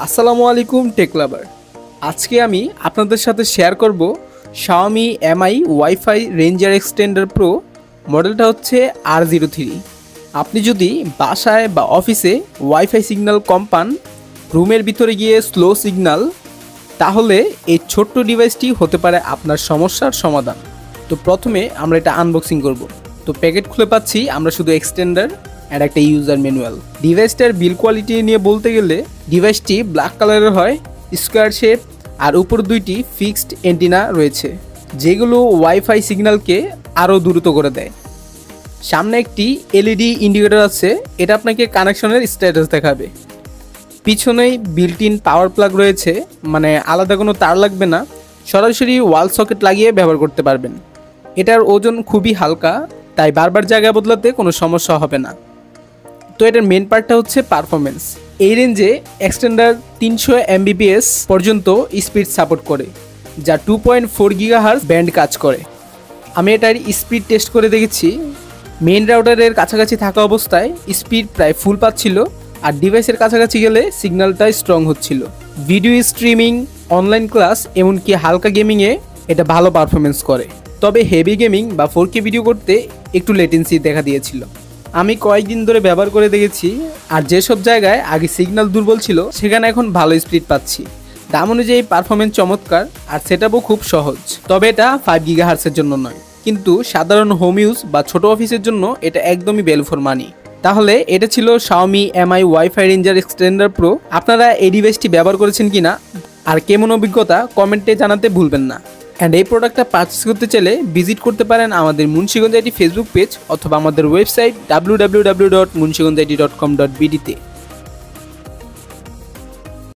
আসসালামু আলাইকুম টেক লাভার। আজকে আমি আপনাদের সাথে শেয়ার করব Xiaomi Mi wifi ranger extender pro. মডেলটা হচ্ছে R03। আপনি যদি বাসায় বা অফিসে ওয়াইফাই সিগন্যাল কম পান, রুমের ভিতরে গিয়ে স্লো সিগন্যাল, তাহলে এই ছোট্ট ডিভাইসটি হতে পারে আপনার সমস্যার সমাধান। তো প্রথমে আমরা এটা আনবক্সিং করব। তো প্যাকেট খুলে পাচ্ছি আমরা শুধু এক্সটেন্ডার আর একটা ইউজার ম্যানুয়াল। ডিভাইসটার বিল কোয়ালিটি নিয়ে বলতে গেলে ডিভাইসটি ব্ল্যাক কালারের হয়, স্কোয়ার শেপ, আর উপর দুইটি ফিক্সড অ্যান্টেনা রয়েছে যেগুলো ওয়াইফাই সিগন্যালকে আরও দ্রুত করে দেয়। সামনে একটি এলইডি ইন্ডিকেটর আছে, এটা আপনাকে কানেকশনের স্ট্যাটাস দেখাবে। পিছনেই বিল্ট ইন পাওয়ার প্লাগ রয়েছে, মানে আলাদা কোনো তার লাগবে না, সরাসরি ওয়াল সকেট লাগিয়ে ব্যবহার করতে পারবেন। এটার ওজন খুবই হালকা, তাই বারবার জায়গা বদলাতে কোনো সমস্যা হবে না। তো এটার মেন পার্টটা হচ্ছে পারফরমেন্স। এই রেঞ্জে এক্সটেন্ডার 300 Mbps পর্যন্ত স্পিড সাপোর্ট করে, যা 2.4 GHz ব্যান্ড কাজ করে। আমি এটার স্পিড টেস্ট করে দেখেছি। মেইন রাউটারের কাছাকাছি থাকা অবস্থায় স্পিড প্রায় ফুল পাচ্ছিল, আর ডিভাইসের কাছাকাছি গেলে সিগন্যালটা স্ট্রং হচ্ছিল। ভিডিও স্ট্রিমিং, অনলাইন ক্লাস, এমনকি হালকা গেমিংয়ে এটা ভালো পারফরমেন্স করে। তবে হেভি গেমিং বা 4K ভিডিও করতে একটু লেটেন্সি দেখা দিয়েছিল। আমি কয়েকদিন ধরে ব্যবহার করে দেখেছি, আর যেসব জায়গায় আগে সিগন্যাল দুর্বল ছিল সেখানে এখন ভালো স্পিড পাচ্ছি। দাম অনুযায়ী পারফরমেন্স চমৎকার, আর সেটআপও খুব সহজ। তবে এটা 5 GHz জন্য নয়, কিন্তু সাধারণ হোম ইউজ বা ছোট অফিসের জন্য এটা একদমই ভ্যালু ফর মানি। তাহলে এটা ছিল Xiaomi Mi wifi ranger extender pro. আপনারা এই ডিভাইসটি ব্যবহার করেছেন কিনা আর কেমন অভিজ্ঞতা কমেন্টে জানাতে ভুলবেন না। অ্যান্ড এই প্রোডাক্টটা পারচেস করতে চাইলে ভিজিট করতে পারেন আমাদের মুন্সিগঞ্জ আইটি ফেসবুক পেজ অথবা আমাদের ওয়েবসাইট www.munshiganjit.com.bd তে।